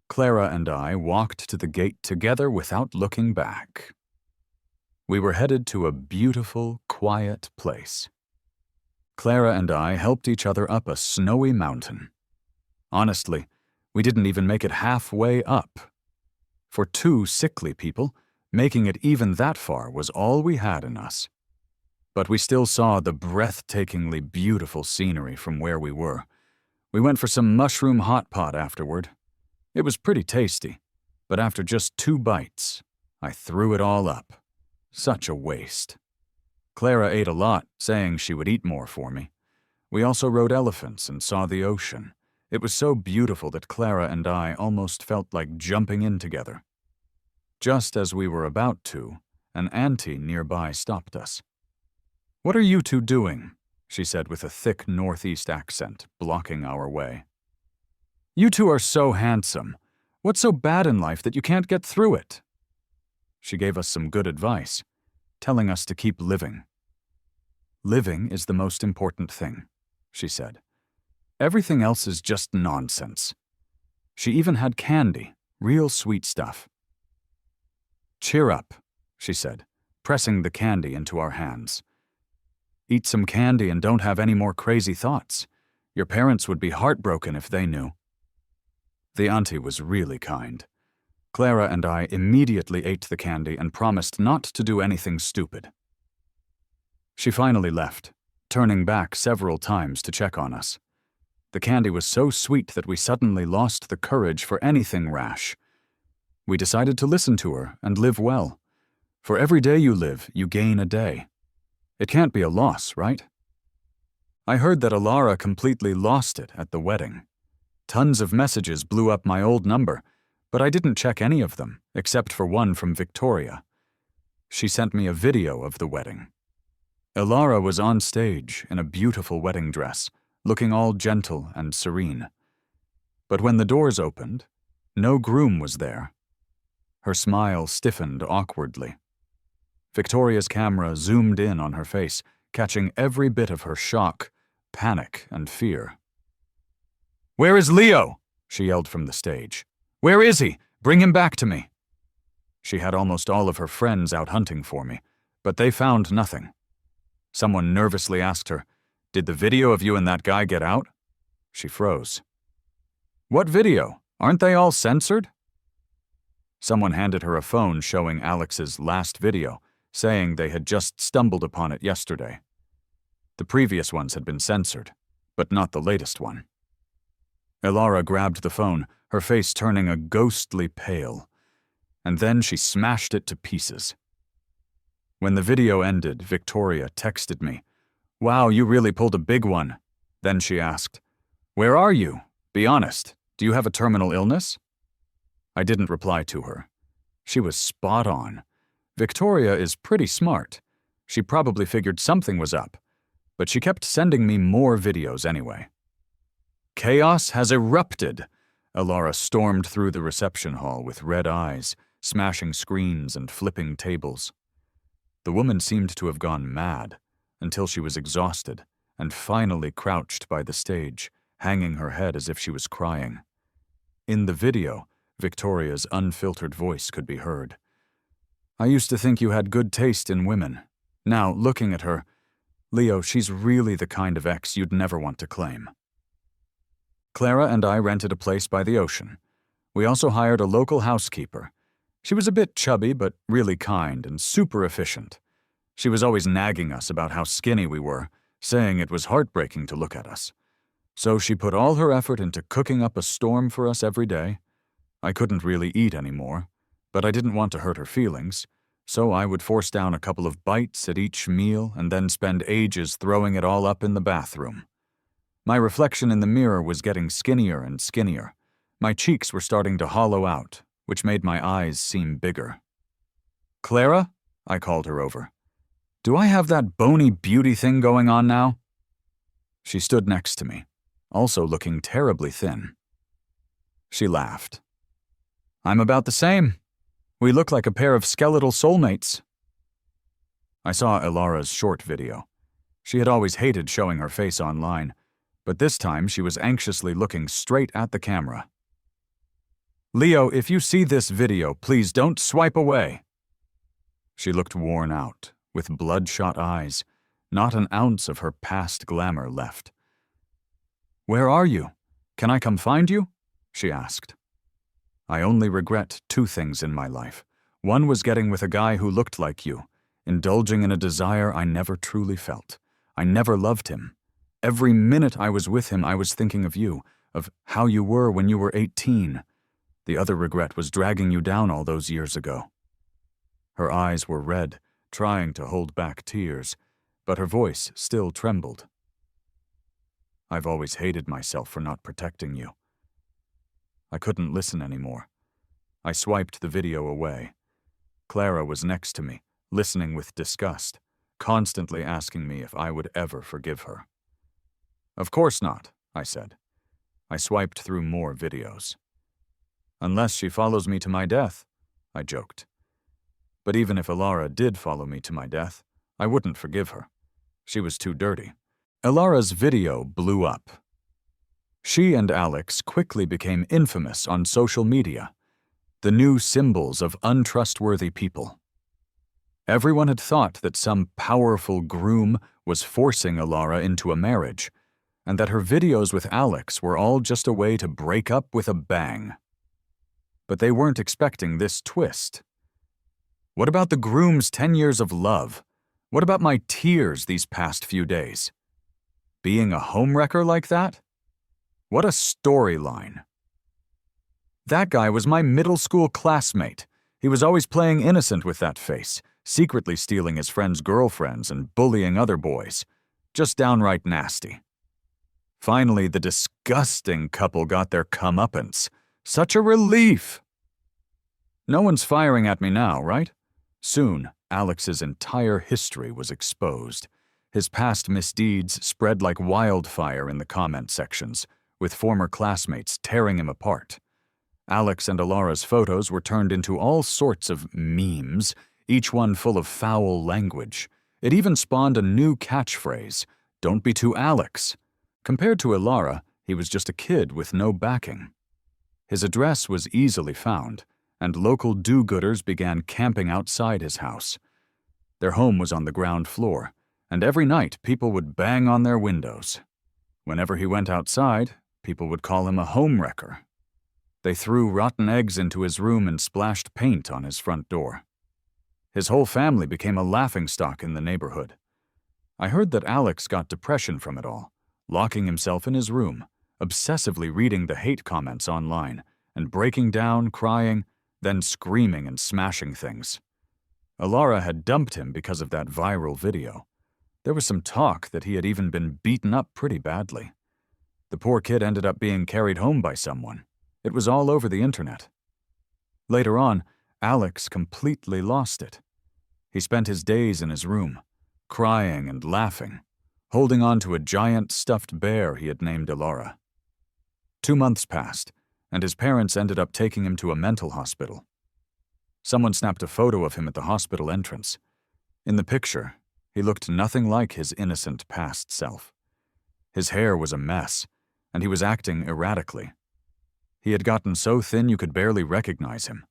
Clara and I walked to the gate together without looking back. We were headed to a beautiful, quiet place. Clara and I helped each other up a snowy mountain. Honestly, we didn't even make it halfway up. For two sickly people, making it even that far was all we had in us. But we still saw the breathtakingly beautiful scenery from where we were. We went for some mushroom hot pot afterward. It was pretty tasty, but after just 2 bites, I threw it all up. Such a waste. Clara ate a lot, saying she would eat more for me. We also rode elephants and saw the ocean. It was so beautiful that Clara and I almost felt like jumping in together. Just as we were about to, an auntie nearby stopped us. "What are you two doing?" she said with a thick northeast accent, blocking our way. "You two are so handsome. What's so bad in life that you can't get through it?" She gave us some good advice, telling us to keep living. "Living is the most important thing," she said. "Everything else is just nonsense." She even had candy, real sweet stuff. "Cheer up," she said, pressing the candy into our hands. "Eat some candy and don't have any more crazy thoughts. Your parents would be heartbroken if they knew." The auntie was really kind. Clara and I immediately ate the candy and promised not to do anything stupid. She finally left, turning back several times to check on us. The candy was so sweet that we suddenly lost the courage for anything rash. We decided to listen to her and live well. For every day you live, you gain a day. It can't be a loss, right? I heard that Alara completely lost it at the wedding. Tons of messages blew up my old number, but I didn't check any of them, except for one from Victoria. She sent me a video of the wedding. Alara was on stage in a beautiful wedding dress, looking all gentle and serene. But when the doors opened, no groom was there. Her smile stiffened awkwardly. Victoria's camera zoomed in on her face, catching every bit of her shock, panic, and fear. "Where is Leo?" she yelled from the stage. "Where is he? Bring him back to me." She had almost all of her friends out hunting for me, but they found nothing. Someone nervously asked her, "Did the video of you and that guy get out?" She froze. "What video? Aren't they all censored?" Someone handed her a phone showing Alex's last video, saying they had just stumbled upon it yesterday. The previous ones had been censored, but not the latest one. Alara grabbed the phone, her face turning a ghostly pale, and then she smashed it to pieces. When the video ended, Victoria texted me, "Wow, you really pulled a big one." Then she asked, "Where are you? Be honest, do you have a terminal illness?" I didn't reply to her. She was spot on. Victoria is pretty smart. She probably figured something was up, but she kept sending me more videos anyway. "Chaos has erupted!" Alara stormed through the reception hall with red eyes, smashing screens and flipping tables. The woman seemed to have gone mad, until she was exhausted and finally crouched by the stage, hanging her head as if she was crying. In the video, Victoria's unfiltered voice could be heard. "I used to think you had good taste in women. Now, looking at her, Leo, she's really the kind of ex you'd never want to claim." Clara and I rented a place by the ocean. We also hired a local housekeeper. She was a bit chubby, but really kind and super efficient. She was always nagging us about how skinny we were, saying it was heartbreaking to look at us. So she put all her effort into cooking up a storm for us every day. I couldn't really eat anymore, but I didn't want to hurt her feelings, so I would force down a couple of bites at each meal and then spend ages throwing it all up in the bathroom. My reflection in the mirror was getting skinnier and skinnier. My cheeks were starting to hollow out, which made my eyes seem bigger. "Clara?" I called her over. "Do I have that bony beauty thing going on now?" She stood next to me, also looking terribly thin. She laughed. "I'm about the same. We look like a pair of skeletal soulmates." I saw Alara's short video. She had always hated showing her face online, but this time she was anxiously looking straight at the camera. "Leo, if you see this video, please don't swipe away." She looked worn out, with bloodshot eyes, not an ounce of her past glamour left. "Where are you? Can I come find you?" she asked. I only regret two things in my life. One was getting with a guy who looked like you, indulging in a desire I never truly felt. I never loved him. Every minute I was with him, I was thinking of you, of how you were when you were 18. The other regret was dragging you down all those years ago." Her eyes were red, trying to hold back tears, but her voice still trembled. "I've always hated myself for not protecting you." I couldn't listen anymore. I swiped the video away. Clara was next to me, listening with disgust, constantly asking me if I would ever forgive her. "Of course not," I said. I swiped through more videos. "Unless she follows me to my death," I joked. But even if Alara did follow me to my death, I wouldn't forgive her. She was too dirty. Alara's video blew up. She and Alex quickly became infamous on social media, the new symbols of untrustworthy people. Everyone had thought that some powerful groom was forcing Alara into a marriage, and that her videos with Alex were all just a way to break up with a bang. But they weren't expecting this twist. What about the groom's 10 years of love? What about my tears these past few days? Being a homewrecker like that? What a storyline. That guy was my middle school classmate. He was always playing innocent with that face, secretly stealing his friends' girlfriends and bullying other boys. Just downright nasty. Finally, the disgusting couple got their comeuppance. Such a relief! No one's firing at me now, right? Soon, Alex's entire history was exposed. His past misdeeds spread like wildfire in the comment sections, with former classmates tearing him apart. Alex and Alara's photos were turned into all sorts of memes, each one full of foul language. It even spawned a new catchphrase, "Don't be too Alex." Compared to Alara, he was just a kid with no backing. His address was easily found, and local do-gooders began camping outside his house. Their home was on the ground floor, and every night people would bang on their windows. Whenever he went outside, people would call him a homewrecker. They threw rotten eggs into his room and splashed paint on his front door. His whole family became a laughingstock in the neighborhood. I heard that Alex got depression from it all, locking himself in his room, obsessively reading the hate comments online, and breaking down, crying, then screaming and smashing things. Alara had dumped him because of that viral video. There was some talk that he had even been beaten up pretty badly. The poor kid ended up being carried home by someone. It was all over the internet. Later on, Alex completely lost it. He spent his days in his room, crying and laughing, holding on to a giant stuffed bear he had named Alara. 2 months passed, and his parents ended up taking him to a mental hospital. Someone snapped a photo of him at the hospital entrance. In the picture, he looked nothing like his innocent past self. His hair was a mess, and he was acting erratically. He had gotten so thin you could barely recognize him,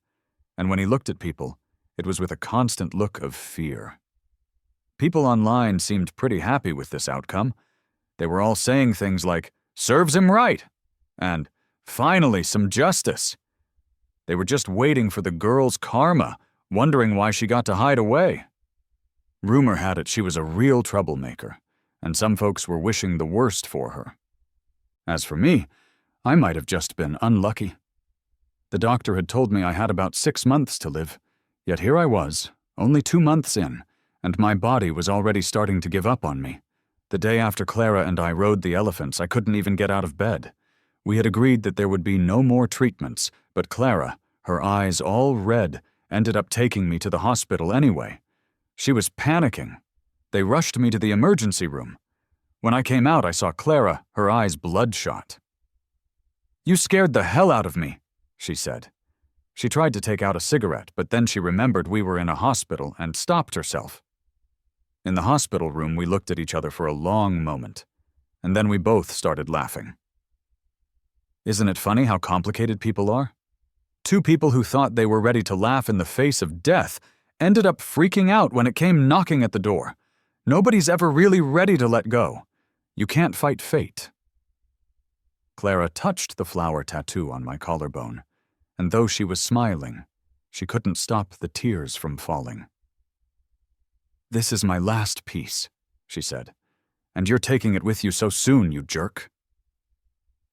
and when he looked at people, it was with a constant look of fear. People online seemed pretty happy with this outcome. They were all saying things like, "Serves him right," and "Finally, some justice." They were just waiting for the girl's karma, wondering why she got to hide away. Rumor had it she was a real troublemaker, and some folks were wishing the worst for her. As for me, I might have just been unlucky. The doctor had told me I had about 6 months to live, yet here I was, only 2 months in, and my body was already starting to give up on me. The day after Clara and I rode the elephants, I couldn't even get out of bed. We had agreed that there would be no more treatments, but Clara, her eyes all red, ended up taking me to the hospital anyway. She was panicking. They rushed me to the emergency room. When I came out, I saw Clara, her eyes bloodshot. "You scared the hell out of me," she said. She tried to take out a cigarette, but then she remembered we were in a hospital and stopped herself. In the hospital room, we looked at each other for a long moment, and then we both started laughing. Isn't it funny how complicated people are? 2 people who thought they were ready to laugh in the face of death ended up freaking out when it came knocking at the door. Nobody's ever really ready to let go. You can't fight fate. Clara touched the flower tattoo on my collarbone, and though she was smiling, she couldn't stop the tears from falling. "This is my last piece," she said, "and you're taking it with you so soon, you jerk."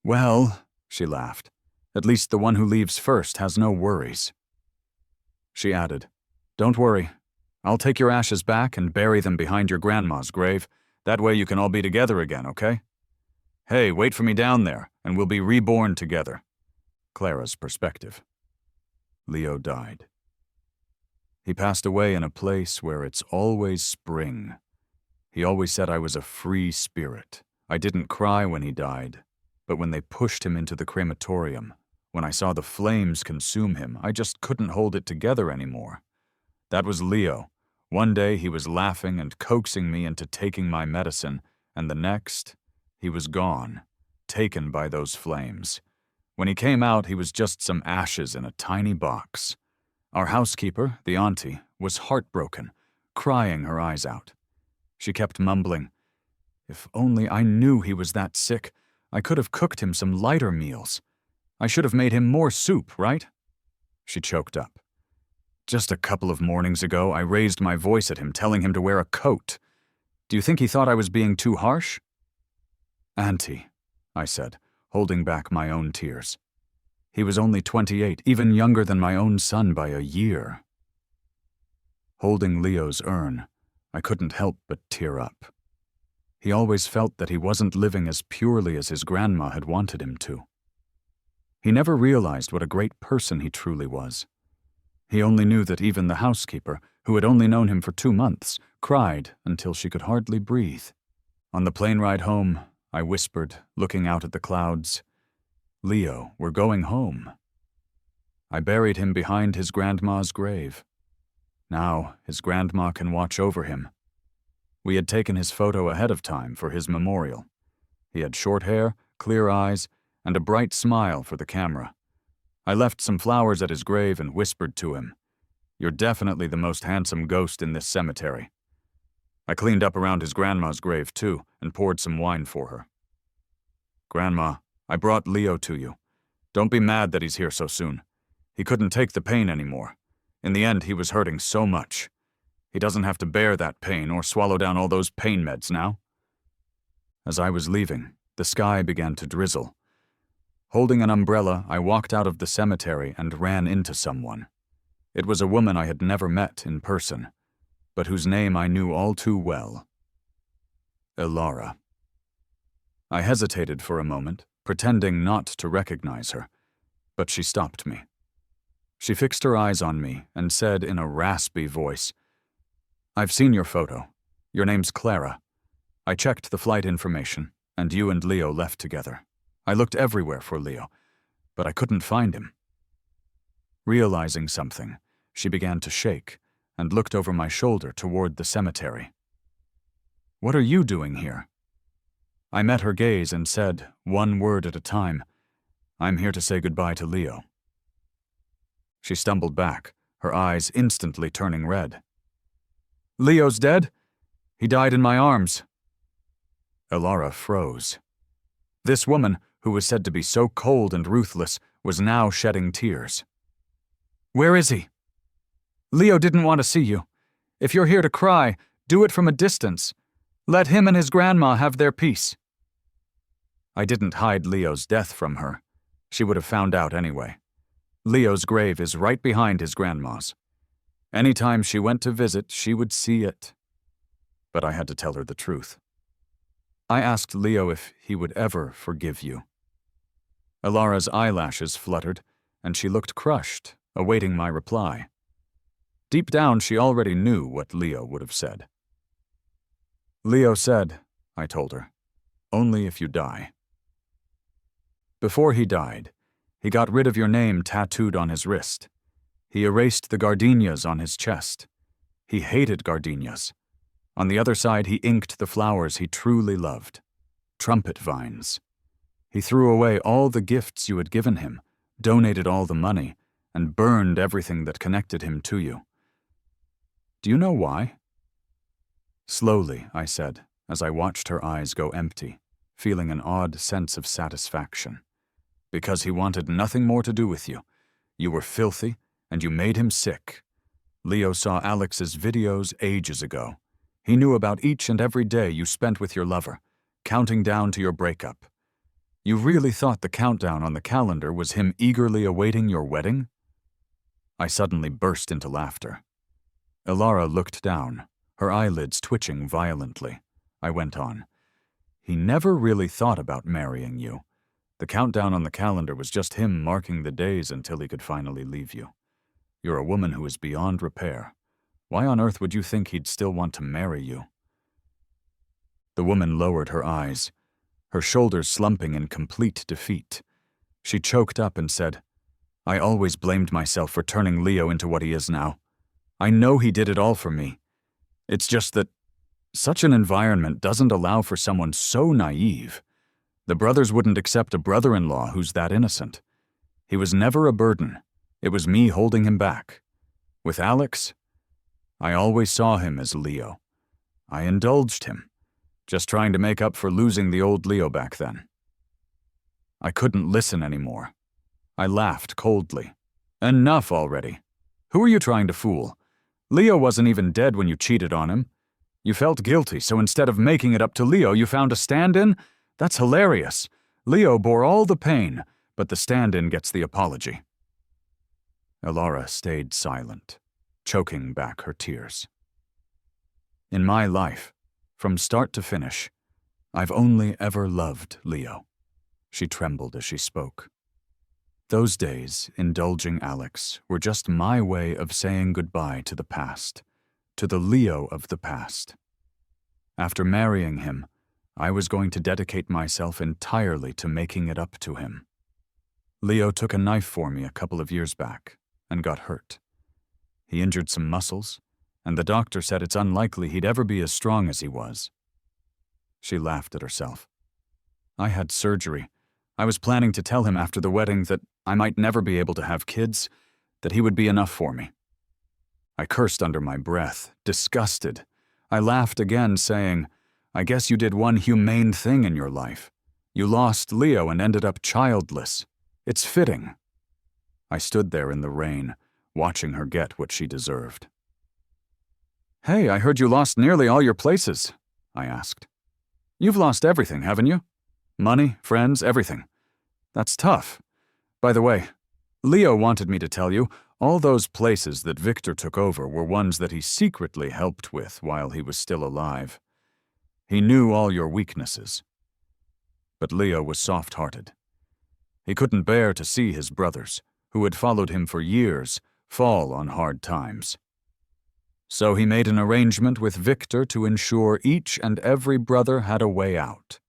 "Well," she laughed, "at least the one who leaves first has no worries." She added, "Don't worry. I'll take your ashes back and bury them behind your grandma's grave. That way you can all be together again, okay? Hey, wait for me down there, and we'll be reborn together." Clara's perspective. Leo died. He passed away in a place where it's always spring. He always said I was a free spirit. I didn't cry when he died, but when they pushed him into the crematorium, when I saw the flames consume him, I just couldn't hold it together anymore. That was Leo. One day he was laughing and coaxing me into taking my medicine, and the next, he was gone, taken by those flames. When he came out, he was just some ashes in a tiny box. Our housekeeper, the auntie, was heartbroken, crying her eyes out. She kept mumbling, "If only I knew he was that sick, I could have cooked him some lighter meals. I should have made him more soup, right?" She choked up. "Just a couple of mornings ago, I raised my voice at him, telling him to wear a coat. Do you think he thought I was being too harsh?" "Auntie," I said, holding back my own tears. "He was only 28, even younger than my own son by a year." Holding Leo's urn, I couldn't help but tear up. He always felt that he wasn't living as purely as his grandma had wanted him to. He never realized what a great person he truly was. He only knew that even the housekeeper, who had only known him for 2 months, cried until she could hardly breathe. On the plane ride home, I whispered, looking out at the clouds, "Leo, we're going home." I buried him behind his grandma's grave. Now his grandma can watch over him. We had taken his photo ahead of time for his memorial. He had short hair, clear eyes, and a bright smile for the camera. I left some flowers at his grave and whispered to him, "You're definitely the most handsome ghost in this cemetery." I cleaned up around his grandma's grave too and poured some wine for her. "Grandma, I brought Leo to you. Don't be mad that he's here so soon. He couldn't take the pain anymore. In the end, he was hurting so much. He doesn't have to bear that pain or swallow down all those pain meds now." As I was leaving, the sky began to drizzle. Holding an umbrella, I walked out of the cemetery and ran into someone. It was a woman I had never met in person, but whose name I knew all too well. Elara. I hesitated for a moment, pretending not to recognize her, but she stopped me. She fixed her eyes on me and said in a raspy voice, "I've seen your photo. Your name's Clara. I checked the flight information, and you and Leo left together. I looked everywhere for Leo, but I couldn't find him." Realizing something, she began to shake and looked over my shoulder toward the cemetery. "What are you doing here?" I met her gaze and said, one word at a time, "I'm here to say goodbye to Leo." She stumbled back, her eyes instantly turning red. "Leo's dead? He died in my arms." Elara froze. This woman, who was said to be so cold and ruthless, was now shedding tears. "Where is he?" "Leo didn't want to see you. If you're here to cry, do it from a distance. Let him and his grandma have their peace." I didn't hide Leo's death from her. She would have found out anyway. Leo's grave is right behind his grandma's. Anytime she went to visit, she would see it. But I had to tell her the truth. I asked Leo if he would ever forgive you. Elara's eyelashes fluttered, and she looked crushed, awaiting my reply. Deep down, she already knew what Leo would have said. "Leo said," I told her, "only if you die." Before he died, he got rid of your name tattooed on his wrist. He erased the gardenias on his chest. He hated gardenias. On the other side, he inked the flowers he truly loved, trumpet vines. He threw away all the gifts you had given him, donated all the money, and burned everything that connected him to you. Do you know why? Slowly, I said, as I watched her eyes go empty, feeling an odd sense of satisfaction. Because he wanted nothing more to do with you. You were filthy, and you made him sick. Leo saw Alex's videos ages ago. He knew about each and every day you spent with your lover, counting down to your breakup. You really thought the countdown on the calendar was him eagerly awaiting your wedding? I suddenly burst into laughter. Ilara looked down, her eyelids twitching violently. I went on. He never really thought about marrying you. The countdown on the calendar was just him marking the days until he could finally leave you. You're a woman who is beyond repair. Why on earth would you think he'd still want to marry you? The woman lowered her eyes, her shoulders slumping in complete defeat. She choked up and said, I always blamed myself for turning Leo into what he is now. I know he did it all for me. It's just that such an environment doesn't allow for someone so naive. The brothers wouldn't accept a brother-in-law who's that innocent. He was never a burden. It was me holding him back. With Alex, I always saw him as Leo. I indulged him, just trying to make up for losing the old Leo back then. I couldn't listen anymore. I laughed coldly. Enough already. Who are you trying to fool? Leo wasn't even dead when you cheated on him. You felt guilty, so instead of making it up to Leo, you found a stand-in? That's hilarious. Leo bore all the pain, but the stand-in gets the apology. Ilara stayed silent, choking back her tears. In my life, from start to finish, I've only ever loved Leo. She trembled as she spoke. Those days, indulging Alex, were just my way of saying goodbye to the past, to the Leo of the past. After marrying him, I was going to dedicate myself entirely to making it up to him. Leo took a knife for me a couple of years back and got hurt. He injured some muscles, and the doctor said it's unlikely he'd ever be as strong as he was. She laughed at herself. I had surgery. I was planning to tell him after the wedding that I might never be able to have kids, that he would be enough for me. I cursed under my breath, disgusted. I laughed again, saying, I guess you did one humane thing in your life. You lost Leo and ended up childless. It's fitting. I stood there in the rain, watching her get what she deserved. Hey, I heard you lost nearly all your places, I asked. You've lost everything, haven't you? Money, friends, everything. That's tough. By the way, Leo wanted me to tell you, all those places that Victor took over were ones that he secretly helped with while he was still alive. He knew all your weaknesses. But Leo was soft-hearted. He couldn't bear to see his brothers, who had followed him for years, fall on hard times. So he made an arrangement with Victor to ensure each and every brother had a way out.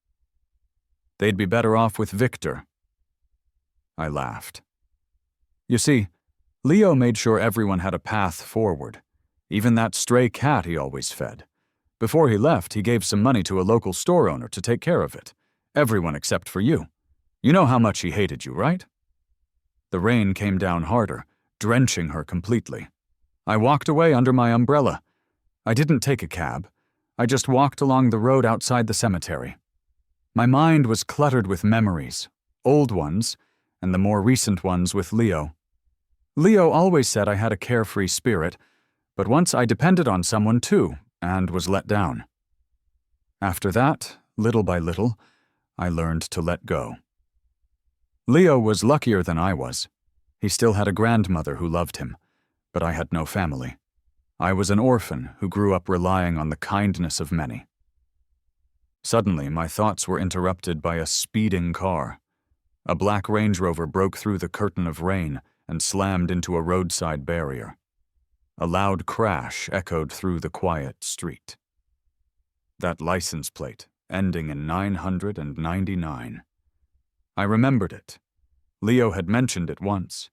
They'd be better off with Victor. I laughed. You see, Leo made sure everyone had a path forward, even that stray cat he always fed. Before he left, he gave some money to a local store owner to take care of it. Everyone except for you. You know how much he hated you, right? The rain came down harder, drenching her completely. I walked away under my umbrella. I didn't take a cab. I just walked along the road outside the cemetery. My mind was cluttered with memories, old ones, and the more recent ones with Leo. Leo always said I had a carefree spirit, but once I depended on someone too, and was let down. After that, little by little, I learned to let go. Leo was luckier than I was. He still had a grandmother who loved him, but I had no family. I was an orphan who grew up relying on the kindness of many. Suddenly, my thoughts were interrupted by a speeding car. A black Range Rover broke through the curtain of rain and slammed into a roadside barrier. A loud crash echoed through the quiet street. That license plate, ending in 999. I remembered it. Leo had mentioned it once.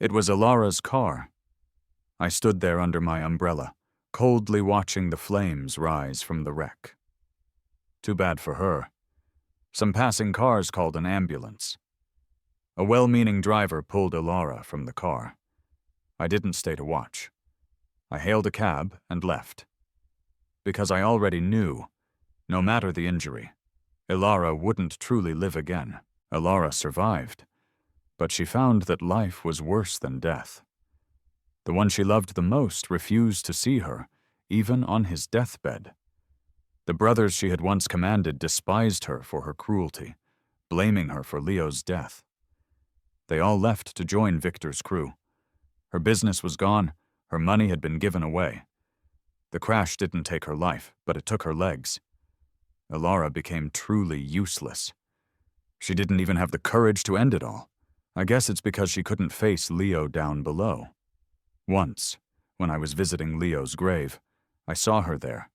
It was Ilara's car. I stood there under my umbrella, coldly watching the flames rise from the wreck. Too bad for her. Some passing cars called an ambulance. A well-meaning driver pulled Ilara from the car. I didn't stay to watch. I hailed a cab and left. Because I already knew, no matter the injury, Ilara wouldn't truly live again. Ilara survived, but she found that life was worse than death. The one she loved the most refused to see her, even on his deathbed. The brothers she had once commanded despised her for her cruelty, blaming her for Leo's death. They all left to join Victor's crew. Her business was gone, her money had been given away. The crash didn't take her life, but it took her legs. Alara became truly useless. She didn't even have the courage to end it all. I guess it's because she couldn't face Leo down below. Once, when I was visiting Leo's grave, I saw her there.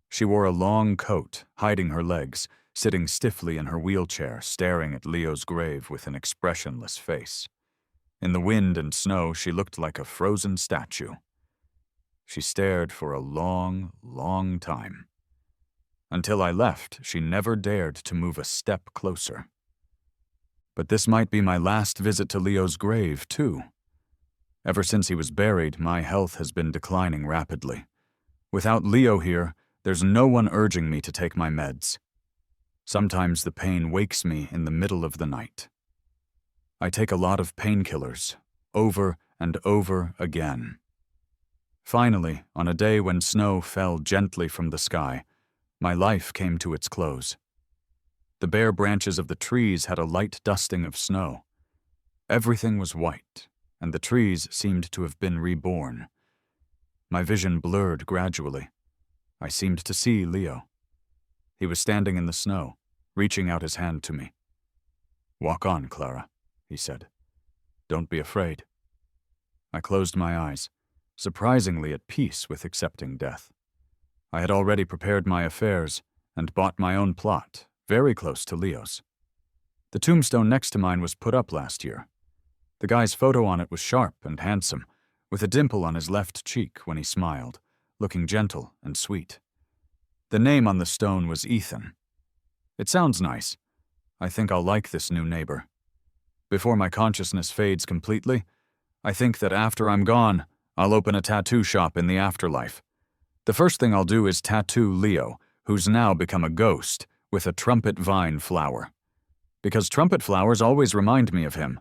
She wore a long coat, hiding her legs, sitting stiffly in her wheelchair, staring at Leo's grave with an expressionless face. In the wind and snow, she looked like a frozen statue. She stared for a long, long time. Until I left, she never dared to move a step closer. But this might be my last visit to Leo's grave, too. Ever since he was buried, my health has been declining rapidly. Without Leo here, there's no one urging me to take my meds. Sometimes the pain wakes me in the middle of the night. I take a lot of painkillers, over and over again. Finally, on a day when snow fell gently from the sky, my life came to its close. The bare branches of the trees had a light dusting of snow. Everything was white, and the trees seemed to have been reborn. My vision blurred gradually. I seemed to see Leo. He was standing in the snow, reaching out his hand to me. "Walk on, Clara," he said. "Don't be afraid." I closed my eyes, surprisingly at peace with accepting death. I had already prepared my affairs and bought my own plot, very close to Leo's. The tombstone next to mine was put up last year. The guy's photo on it was sharp and handsome, with a dimple on his left cheek when he smiled, looking gentle and sweet. The name on the stone was Ethan. It sounds nice. I think I'll like this new neighbor. Before my consciousness fades completely, I think that after I'm gone, I'll open a tattoo shop in the afterlife. The first thing I'll do is tattoo Leo, who's now become a ghost, with a trumpet vine flower. Because trumpet flowers always remind me of him,